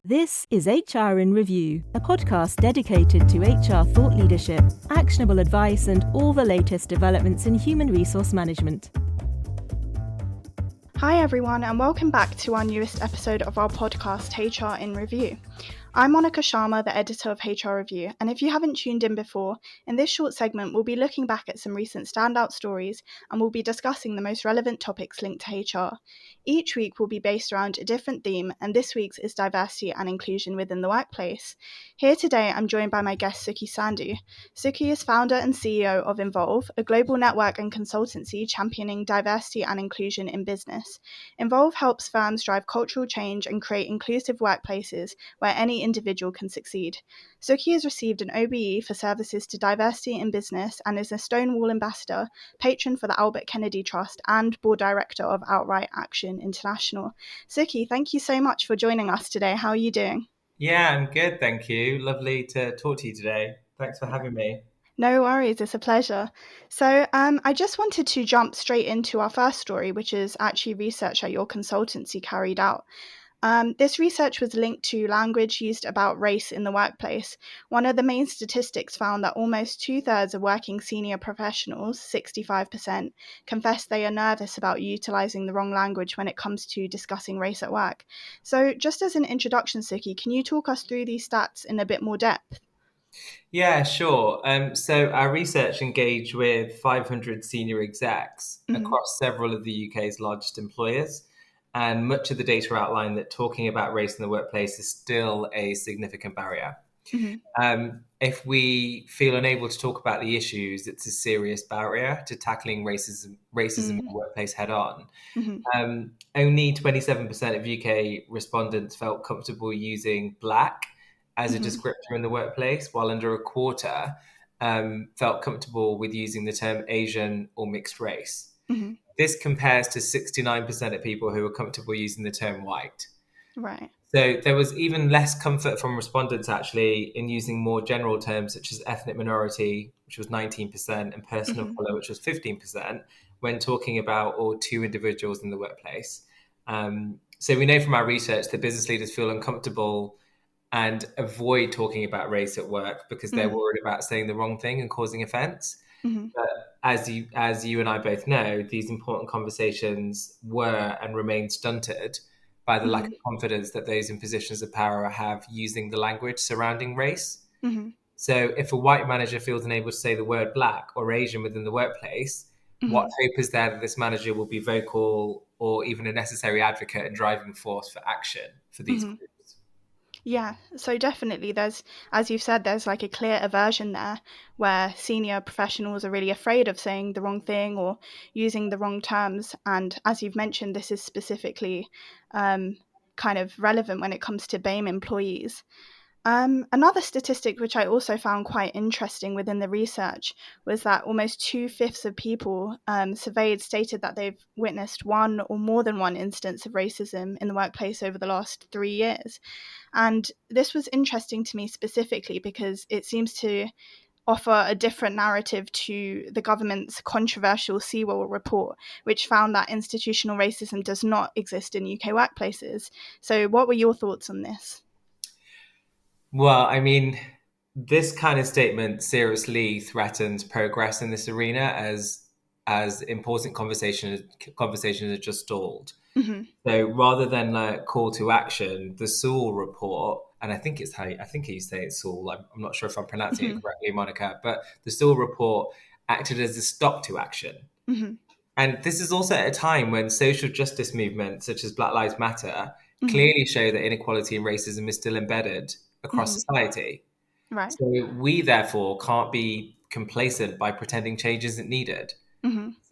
This is HR in Review, a podcast dedicated to HR thought leadership, actionable advice, and all the latest developments in human resource management. Hi everyone, and welcome back to our newest episode of our podcast, HR in Review. I'm Monica Sharma, the editor of HRreview, and if you haven't tuned in before, in this short segment we'll be looking back at some recent standout stories and we'll be discussing the most relevant topics linked to HR. Each week will be based around a different theme, and this week's is diversity and inclusion within the workplace. Here today I'm joined by my guest Suki Sandhu. Suki is founder and CEO of Involve, a global network and consultancy championing diversity and inclusion in business. Involve helps firms drive cultural change and create inclusive workplaces where any individual can succeed. Suki has received an OBE for services to diversity in business and is a Stonewall ambassador, patron for the Albert Kennedy Trust, and board director of Outright Action International. Suki, thank you so much for joining us today. How are you doing? Yeah, I'm good, thank you. Lovely to talk to you today. Thanks for having me. No worries, it's a pleasure. So I just wanted to jump straight into our first story, which is actually research that your consultancy carried out. This research was linked to language used about race in the workplace. One of the main statistics found that almost 2/3 of working senior professionals, 65%, confess they are nervous about utilising the wrong language when it comes to discussing race at work. So just as an introduction, Suki, can you talk us through these stats in a bit more depth? Yeah, sure. So our research engaged with 500 senior execs across several of the UK's largest employers. And much of the data outlined that talking about race in the workplace is still a significant barrier. If we feel unable to talk about the issues, it's a serious barrier to tackling racism in the workplace head on. Only 27% of UK respondents felt comfortable using black as a descriptor in the workplace, while under a quarter felt comfortable with using the term Asian or mixed race. This compares to 69% of people who were comfortable using the term white. Right. So there was even less comfort from respondents actually in using more general terms such as ethnic minority, which was 19%, and person of colour, which was 15%, when talking about or to individuals in the workplace. So we know from our research that business leaders feel uncomfortable and avoid talking about race at work because they're worried about saying the wrong thing and causing offence. But as you and I both know, these important conversations were and remain stunted by the lack of confidence that those in positions of power have using the language surrounding race. So if a white manager feels unable to say the word black or Asian within the workplace, what hope is there that this manager will be vocal or even a necessary advocate and driving force for action for these groups? Yeah, so definitely there's, as you've said, there's like a clear aversion there where senior professionals are really afraid of saying the wrong thing or using the wrong terms. And as you've mentioned, this is specifically kind of relevant when it comes to BAME employees. Another statistic which I also found quite interesting within the research was that almost 2/5 of people surveyed stated that they've witnessed one or more than one instance of racism in the workplace over the last 3 years. And this was interesting to me specifically because it seems to offer a different narrative to the government's controversial Sewell report, which found that institutional racism does not exist in UK workplaces. So what were your thoughts on this? Well, I mean, this kind of statement seriously threatens progress in this arena as important conversations are just stalled. So rather than like call to action, the Sewell report, and I think you say it's Sewell. I'm not sure if I'm pronouncing it correctly, Monica, but the Sewell report acted as a stop to action. And this is also at a time when social justice movements such as Black Lives Matter clearly show that inequality and racism is still embedded across society. Right. So we therefore can't be complacent by pretending change isn't needed.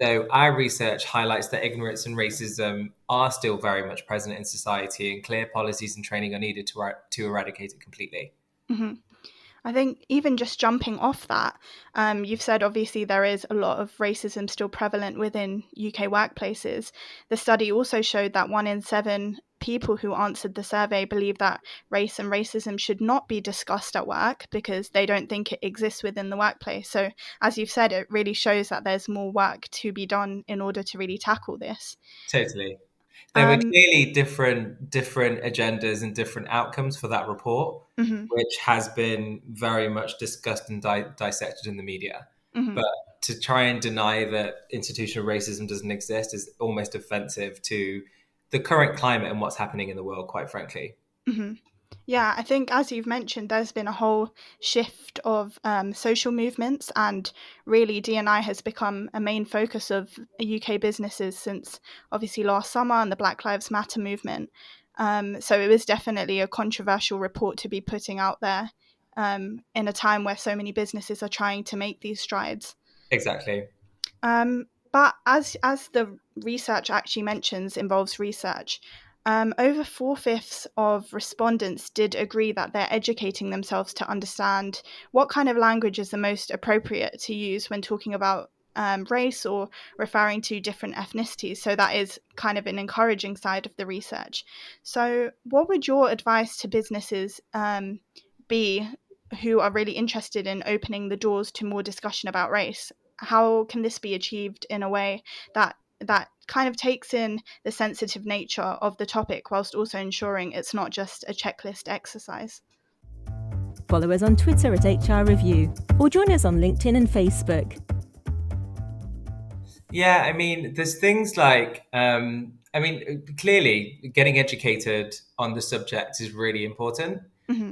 So our research highlights that ignorance and racism are still very much present in society, and clear policies and training are needed to eradicate it completely. I think even just jumping off that, you've said obviously there is a lot of racism still prevalent within UK workplaces. The study also showed that 1 in 7 people who answered the survey believe that race and racism should not be discussed at work because they don't think it exists within the workplace. So as you've said, it really shows that there's more work to be done in order to really tackle this. Totally. There were clearly different agendas and different outcomes for that report, which has been very much discussed and dissected in the media. But to try and deny that institutional racism doesn't exist is almost offensive to the current climate and what's happening in the world, quite frankly. Yeah, I think, as you've mentioned, there's been a whole shift of social movements, and really D&I has become a main focus of UK businesses since obviously last summer and the Black Lives Matter movement. So it was definitely a controversial report to be putting out there in a time where so many businesses are trying to make these strides. Exactly. But as the research actually mentions, involves research, over 4/5 of respondents did agree that they're educating themselves to understand what kind of language is the most appropriate to use when talking about race or referring to different ethnicities. So that is kind of an encouraging side of the research. So what would your advice to businesses be who are really interested in opening the doors to more discussion about race? How can this be achieved in a way that kind of takes in the sensitive nature of the topic whilst also ensuring it's not just a checklist exercise? Follow us on Twitter at HRreview or join us on LinkedIn and Facebook. Yeah, I mean, there's things like, clearly getting educated on the subject is really important.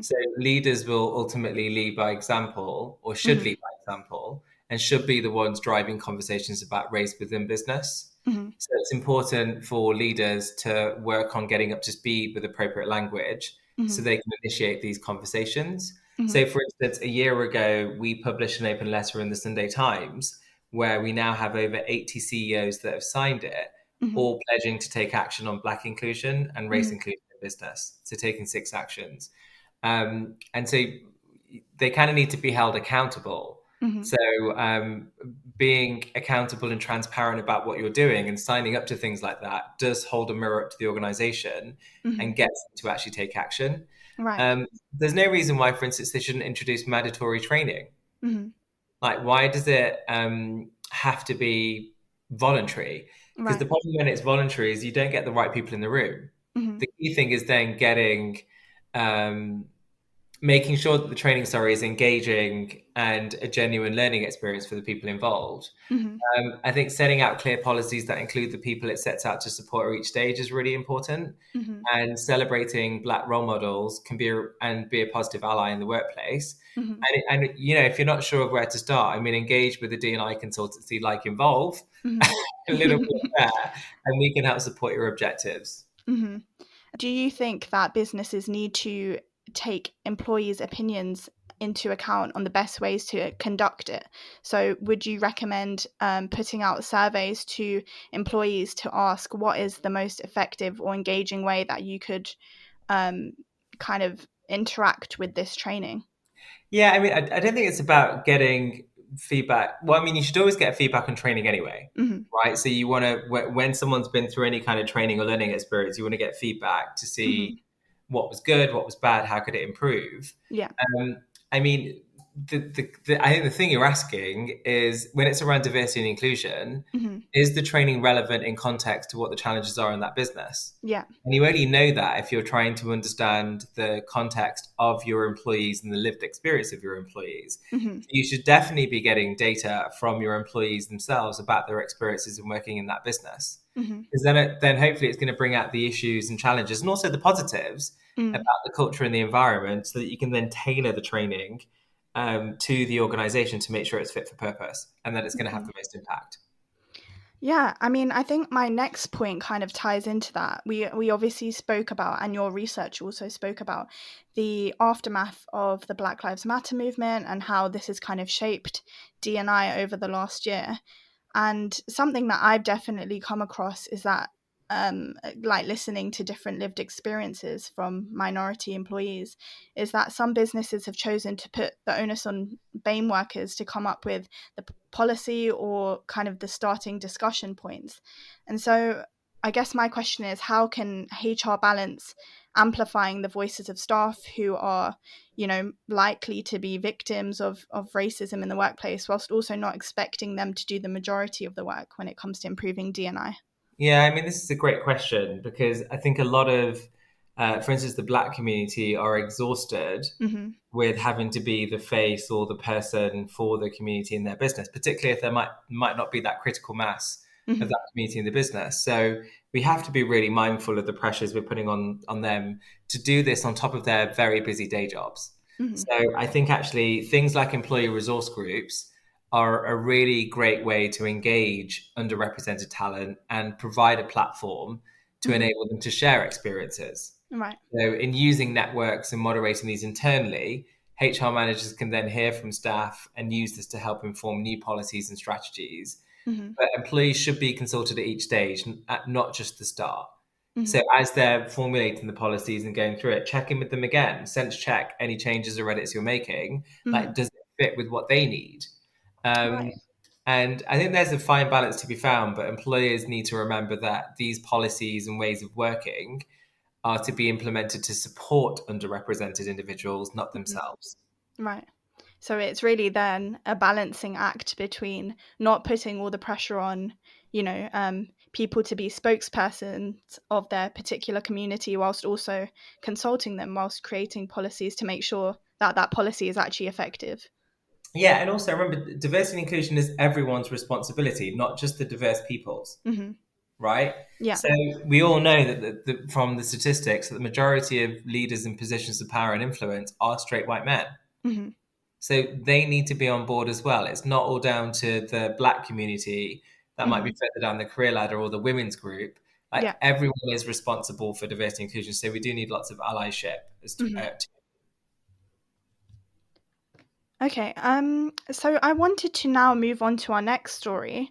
So leaders will ultimately lead by example, or should lead by example, and should be the ones driving conversations about race within business. So it's important for leaders to work on getting up to speed with appropriate language so they can initiate these conversations. So, for instance, a year ago, we published an open letter in the Sunday Times where we now have over 80 CEOs that have signed it, all pledging to take action on Black inclusion and race inclusion in business. So taking 6 actions. And so they kind of need to be held accountable. So being accountable and transparent about what you're doing and signing up to things like that does hold a mirror up to the organization and gets them to actually take action. Right. There's no reason why, for instance, they shouldn't introduce mandatory training. Like, why does it have to be voluntary? Because the problem when it's voluntary is you don't get the right people in the room. The key thing is then making sure that the training, is engaging and a genuine learning experience for the people involved. I think setting out clear policies that include the people it sets out to support at each stage is really important. And celebrating Black role models can be a positive ally in the workplace. And if you're not sure of where to start, engage with a D&I consultancy like Involve a little bit there, and we can help support your objectives. Do you think that businesses need to take employees' opinions into account on the best ways to conduct it? So would you recommend putting out surveys to employees to ask what is the most effective or engaging way that you could kind of interact with this training? Yeah, I don't think it's about getting feedback. Well, you should always get feedback on training anyway, right? So you want to, when someone's been through any kind of training or learning experience, you want to get feedback to see what was good, what was bad, how could it improve? Yeah. I think the thing you're asking is, when it's around diversity and inclusion, is the training relevant in context to what the challenges are in that business? Yeah. And you only know that if you're trying to understand the context of your employees and the lived experience of your employees. You should definitely be getting data from your employees themselves about their experiences in working in that business. Because then hopefully it's going to bring out the issues and challenges and also the positives about the culture and the environment, so that you can then tailor the training to the organization to make sure it's fit for purpose and that it's going to have the most impact. Yeah, I think my next point kind of ties into that. We obviously spoke about, and your research also spoke about, the aftermath of the Black Lives Matter movement and how this has kind of shaped D&I over the last year. And something that I've definitely come across is that like listening to different lived experiences from minority employees, is that some businesses have chosen to put the onus on BAME workers to come up with the policy or kind of the starting discussion points. And so I guess my question is, how can HR balance amplifying the voices of staff who are, likely to be victims of racism in the workplace, whilst also not expecting them to do the majority of the work when it comes to improving D&I? Yeah, I mean, this is a great question because I think a lot of, for instance, the Black community are exhausted Mm-hmm. with having to be the face or the person for the community in their business, particularly if there might not be that critical mass of Mm-hmm. that community in the business. So we have to be really mindful of the pressures we're putting on them to do this on top of their very busy day jobs. Mm-hmm. So I think actually things like employee resource groups are a really great way to engage underrepresented talent and provide a platform to Mm-hmm. enable them to share experiences. Right. So, in using networks and moderating these internally, HR managers can then hear from staff and use this to help inform new policies and strategies. Mm-hmm. But employees should be consulted at each stage, not just the start. Mm-hmm. So, as they're formulating the policies and going through it, check in with them again, sense check any changes or edits you're making. Mm-hmm. Like, does it fit with what they need? Um, Right. and I think there's a fine balance to be found, but employers need to remember that these policies and ways of working are to be implemented to support underrepresented individuals, not Mm-hmm. themselves. Right. So it's really then a balancing act between not putting all the pressure on, people to be spokespersons of their particular community, whilst also consulting them, whilst creating policies to make sure that that policy is actually effective. Yeah, and also remember, diversity and inclusion is everyone's responsibility, not just the diverse people's, Mm-hmm. right? Yeah. So we all know that from the statistics that the majority of leaders in positions of power and influence are straight white men. Mm-hmm. So they need to be on board as well. It's not all down to the Black community that might Mm-hmm. be further down the career ladder or the women's group. Like Yeah. everyone is responsible for diversity and inclusion. So we do need lots of allyship Mm-hmm. Okay, so I wanted to now move on to our next story,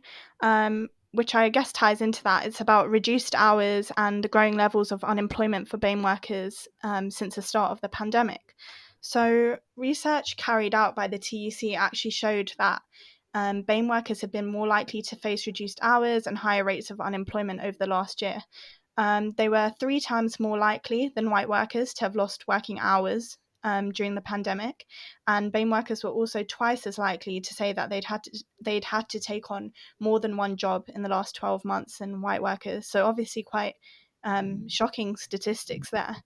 which I guess ties into that. It's about reduced hours and the growing levels of unemployment for BAME workers since the start of the pandemic. So, research carried out by the TUC actually showed that BAME workers have been more likely to face reduced hours and higher rates of unemployment over the last year. They were 3 times more likely than white workers to have lost working hours during the pandemic, and BAME workers were also twice as likely to say that they'd had to take on more than one job in the last 12 months than white workers. So obviously quite shocking statistics there.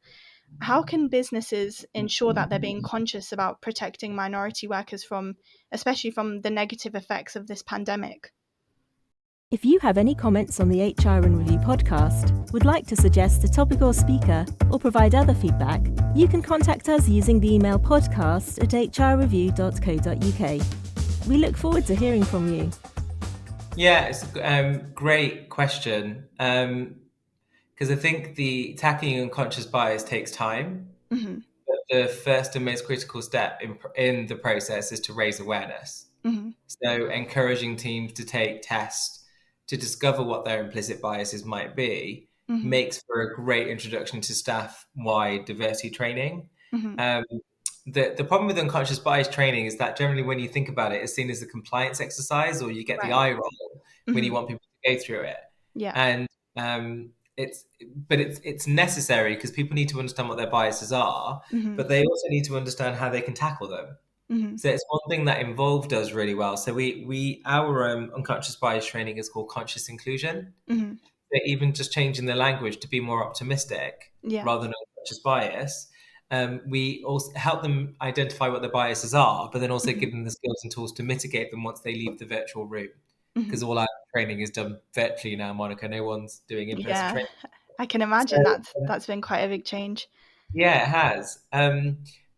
How can businesses ensure that they're being conscious about protecting minority workers from, especially from the negative effects of this pandemic? If you have any comments on the HR in Review podcast, would like to suggest a topic or speaker, or provide other feedback, you can contact us using the email podcast@hrreview.co.uk. We look forward to hearing from you. Yeah, it's a great question. Because I think the tackling unconscious bias takes time. Mm-hmm. But the first and most critical step in the process is to raise awareness. Mm-hmm. So encouraging teams to take tests to discover what their implicit biases might be Mm-hmm. makes for a great introduction to staff-wide diversity training. Mm-hmm. Um, the problem with unconscious bias training is that generally when you think about it, it's seen as a compliance exercise or you get the Right. eye roll when you Mm-hmm. want people to go through it. Yeah. And it's necessary because people need to understand what their biases are, Mm-hmm. but they also need to understand how they can tackle them. Mm-hmm. So it's one thing that Involve does really well. So our unconscious bias training is called conscious inclusion. Mm-hmm. So even just changing the language to be more optimistic Yeah. rather than unconscious bias, we also help them identify what their biases are, but then also Mm-hmm. give them the skills and tools to mitigate them once they leave the virtual room. Mm-hmm. Because all our training is done virtually now, Monica. No one's doing in-person Yeah, training. I can So imagine that's been quite a big change. yeah, it has.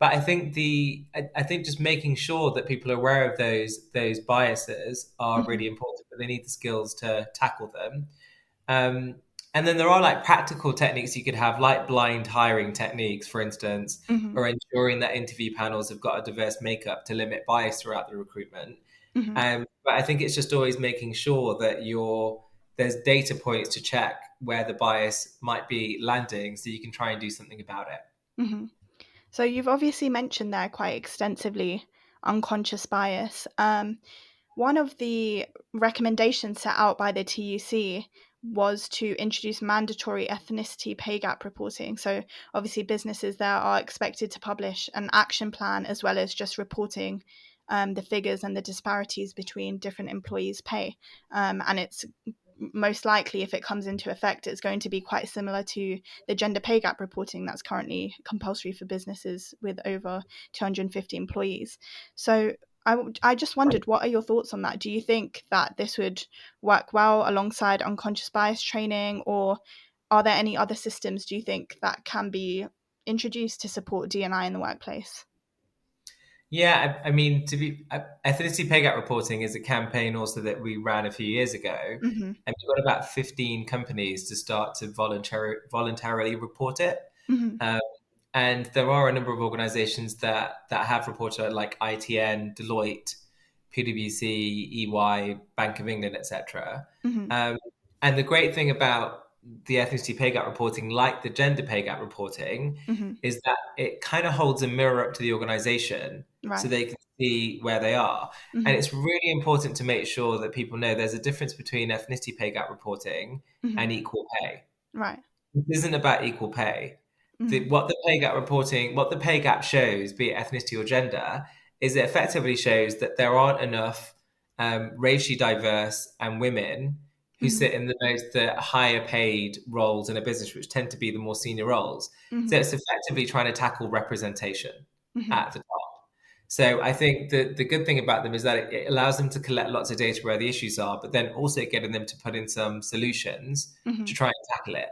But I think I think just making sure that people are aware of those biases are Mm-hmm. really important, but they need the skills to tackle them. Um, and then there are like practical techniques you could have, like blind hiring techniques, for instance, Mm-hmm. or ensuring that interview panels have got a diverse makeup to limit bias throughout the recruitment. Mm-hmm. But I think it's just always making sure that there's data points to check where the bias might be landing, so you can try and do something about it. Mm-hmm. So you've obviously mentioned there quite extensively unconscious bias. One of the recommendations set out by the TUC was to introduce mandatory ethnicity pay gap reporting. So obviously businesses there are expected to publish an action plan as well as just reporting the figures and the disparities between different employees' pay. And it's most likely, if it comes into effect, it's going to be quite similar to the gender pay gap reporting that's currently compulsory for businesses with over 250 employees. So I just wondered, what are your thoughts on that? Do you think that this would work well alongside unconscious bias training, or are there any other systems, do you think, that can be introduced to support D&I in the workplace? Yeah, I mean, ethnicity pay gap reporting is a campaign also that we ran a few years ago, Mm-hmm. and we got about 15 companies to start to voluntarily report it. Mm-hmm. And there are a number of organizations that have reported it, like ITN, Deloitte, PwC, EY, Bank of England, etc. Mm-hmm. And the great thing about the ethnicity pay gap reporting, like the gender pay gap reporting, Mm-hmm. is that it kind of holds a mirror up to the organization so Right. they can see where they are. Mm-hmm. And it's really important to make sure that people know there's a difference between ethnicity pay gap reporting Mm-hmm. and equal pay. Right. It isn't about equal pay. Mm-hmm. What the pay gap shows, be it ethnicity or gender, is it effectively shows that there aren't enough racially diverse and women who Mm-hmm. sit in the higher paid roles in a business, which tend to be the more senior roles. Mm-hmm. So it's effectively trying to tackle representation Mm-hmm. at the top. So I think the good thing about them is that it allows them to collect lots of data where the issues are, but then also getting them to put in some solutions Mm-hmm. to try and tackle it.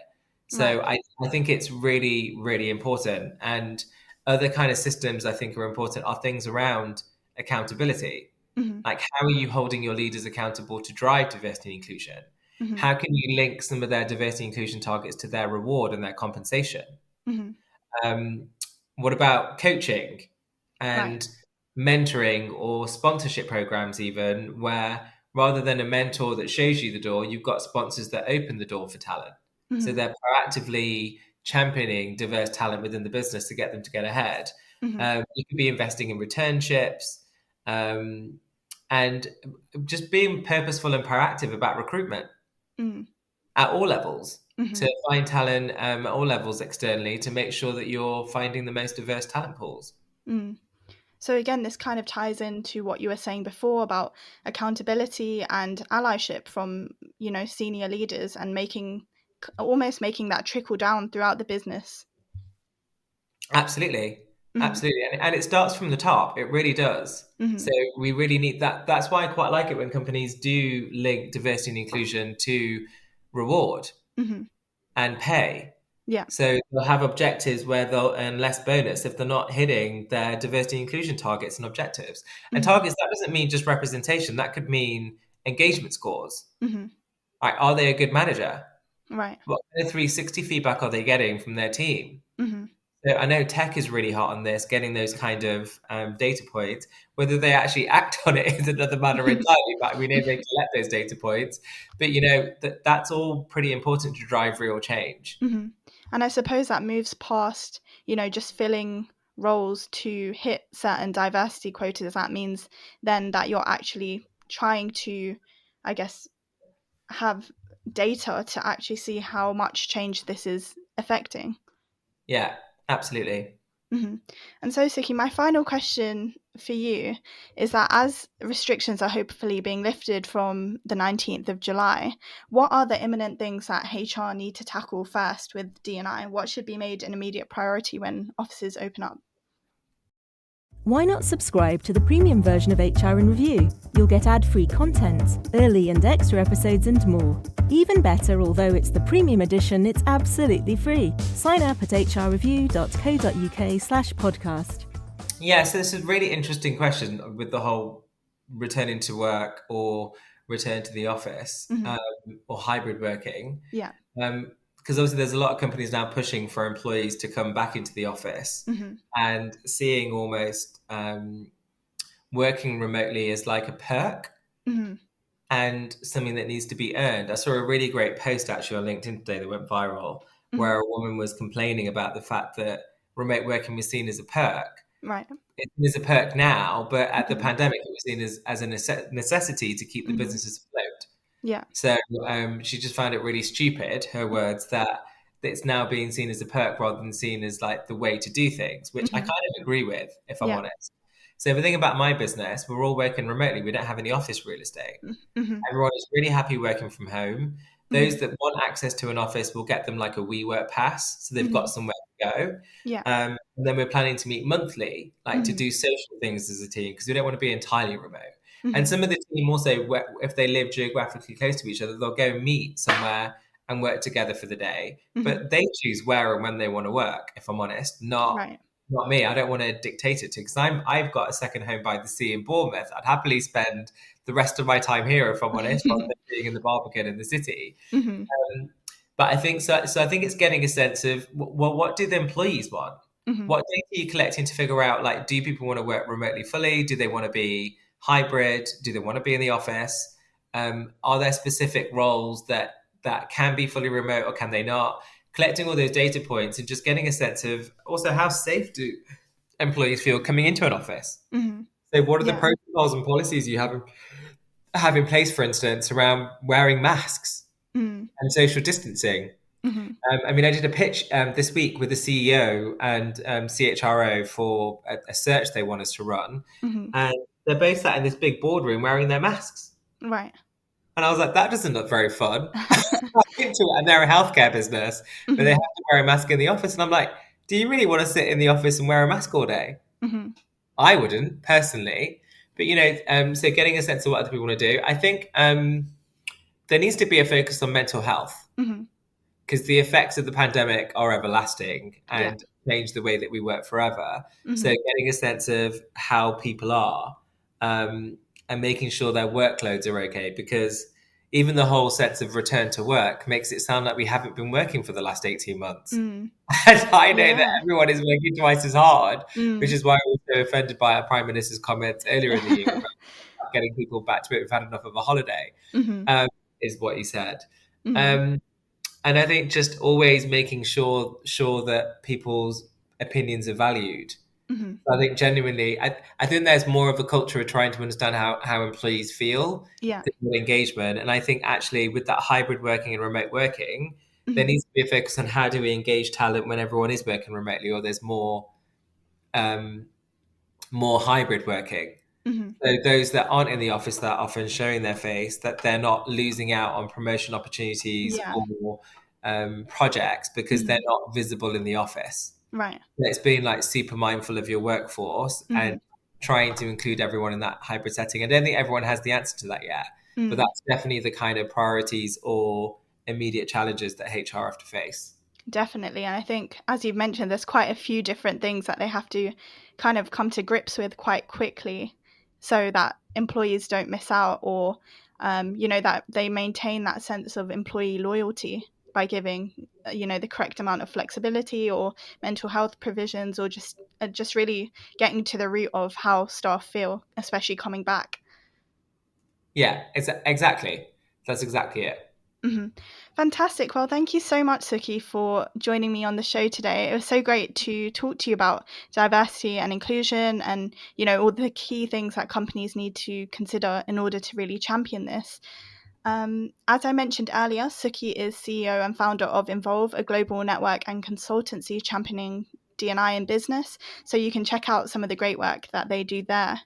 Right. So I think it's really, really important. And other kind of systems I think are important are things around accountability. Mm-hmm. Like, how are you holding your leaders accountable to drive diversity and inclusion? Mm-hmm. How can you link some of their diversity and inclusion targets to their reward and their compensation? Mm-hmm. What about coaching Right. and mentoring or sponsorship programs, even where rather than a mentor that shows you the door, you've got sponsors that open the door for talent. So Mm-hmm. they're proactively championing diverse talent within the business to get them to get ahead. Mm-hmm. You could be investing in returnships, and just being purposeful and proactive about recruitment Mm-hmm. at all levels, Mm-hmm. to find talent at all levels externally to make sure that you're finding the most diverse talent pools. Mm. So again, this kind of ties into what you were saying before about accountability and allyship from, senior leaders, and almost making that trickle down throughout the business. Absolutely. Mm-hmm. Absolutely. And it starts from the top. It really does. Mm-hmm. So we really need that. That's why I quite like it when companies do link diversity and inclusion to reward Mm-hmm. and pay. Yeah. So they'll have objectives where they'll earn less bonus if they're not hitting their diversity and inclusion targets and objectives. And Mm-hmm. targets, that doesn't mean just representation. That could mean engagement scores. Mm-hmm. Like, are they a good manager? Right. What kind of 360 feedback are they getting from their team? Mm-hmm. So I know tech is really hot on this, getting those kind of data points. Whether they actually act on it is another matter entirely, but we know they collect those data points. But that's all pretty important to drive real change. Mm-hmm. And I suppose that moves past, just filling roles to hit certain diversity quotas. That means then that you're actually trying to, I guess, have data to actually see how much change this is affecting. Yeah, absolutely. Mm-hmm. And so, Suki, my final question for you is that as restrictions are hopefully being lifted from the 19th of July, what are the imminent things that HR need to tackle first with D&I? What should be made an immediate priority when offices open up? Why not subscribe to the premium version of HR in Review? You'll get ad-free content, early and extra episodes and more. Even better, although it's the premium edition, it's absolutely free. Sign up at hrreview.co.uk/podcast. Yeah, so this is a really interesting question with the whole returning to work or return to the office, or hybrid working. Yeah. Because obviously there's a lot of companies now pushing for employees to come back into the office, and seeing almost working remotely as like a perk and something that needs to be earned. I saw a really great post actually on LinkedIn today that went viral, where a woman was complaining about the fact that remote working was seen as a perk. Right. It is a perk now, but at the pandemic it was seen as a necessity to keep the businesses afloat. Yeah. So she just found it really stupid, her words, that it's now being seen as a perk rather than seen as like the way to do things, which I kind of agree with, if I'm honest. So if you think about my business, we're all working remotely. We don't have any office real estate. Everyone is really happy working from home. Those that want access to an office will get them like a WeWork pass, so they've got somewhere to go. Yeah. And then we're planning to meet monthly, like to do social things as a team, because we don't want to be entirely remote. And some of the team also, if they live geographically close to each other, they'll go meet somewhere and work together for the day. But they choose where and when they want to work, if I'm honest, not me. I don't want to dictate it to, because I've got a second home by the sea in Bournemouth. I'd happily spend the rest of my time here, if I'm honest, rather than being in the Barbican in the city. But I think so I think it's getting a sense of, well, what do the employees want? What data are you collecting to figure out, like, do people want to work remotely fully? Do they want to be hybrid? Do they want to be in the office? Are there specific roles that can be fully remote, or can they not? Collecting all those data points and just getting a sense of also how safe do employees feel coming into an office. So what are the protocols and policies you have in place, for instance, around wearing masks and social distancing? I mean, I did a pitch this week with the CEO and CHRO for a search they want us to run. And they're both sat in this big boardroom wearing their masks. Right. And I was like, that doesn't look very fun. And they're a healthcare business, but they have to wear a mask in the office. And I'm like, do you really want to sit in the office and wear a mask all day? I wouldn't, personally. But, so getting a sense of what other people want to do. I think there needs to be a focus on mental health, because the effects of the pandemic are everlasting and change the way that we work forever. So getting a sense of how people are and making sure their workloads are okay, because even the whole sense of return to work makes it sound like we haven't been working for the last 18 months. And I know that everyone is working twice as hard, which is why I was so offended by our Prime Minister's comments earlier in the year about getting people back to it. We've had enough of a holiday, is what he said. And I think just always making sure that people's opinions are valued. I think genuinely, I think there's more of a culture of trying to understand how employees feel, engagement. And I think actually with that hybrid working and remote working, there needs to be a focus on how do we engage talent when everyone is working remotely, or there's more hybrid working. So those that aren't in the office that often showing their face, that they're not losing out on promotion opportunities or projects because they're not visible in the office. Right. It's being like super mindful of your workforce and trying to include everyone in that hybrid setting. I don't think everyone has the answer to that yet, but that's definitely the kind of priorities or immediate challenges that HR have to face. Definitely. And I think, as you've mentioned, there's quite a few different things that they have to kind of come to grips with quite quickly so that employees don't miss out, or, that they maintain that sense of employee loyalty by giving, the correct amount of flexibility or mental health provisions, or just really getting to the root of how staff feel, especially coming back. Yeah, exactly. That's exactly it. Fantastic. Well, thank you so much, Suki, for joining me on the show today. It was so great to talk to you about diversity and inclusion and, all the key things that companies need to consider in order to really champion this. As I mentioned earlier, Suki is CEO and founder of Involve, a global network and consultancy championing D&I in business. So you can check out some of the great work that they do there.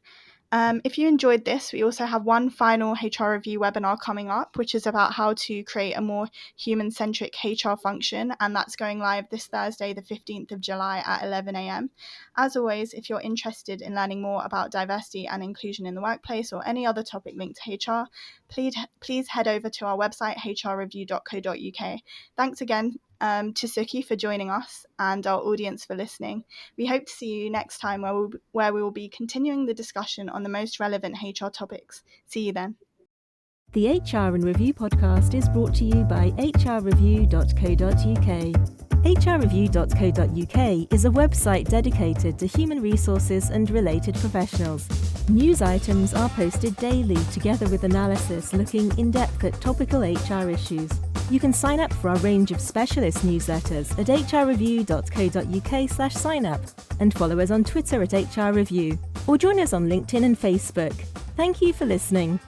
If you enjoyed this, we also have one final HR review webinar coming up, which is about how to create a more human-centric HR function, and that's going live this Thursday, the 15th of July at 11 a.m. As always, if you're interested in learning more about diversity and inclusion in the workplace or any other topic linked to HR, please head over to our website, HRreview.co.uk. Thanks again to Suki for joining us and our audience for listening. We hope to see you next time where we will be continuing the discussion on the most relevant HR topics. See you then. The HR in Review podcast is brought to you by HRreview.co.uk. HRreview.co.uk is a website dedicated to human resources and related professionals. News items are posted daily together with analysis looking in depth at topical HR issues. You can sign up for our range of specialist newsletters at hrreview.co.uk/sign-up and follow us on Twitter at HRreview, or join us on LinkedIn and Facebook. Thank you for listening.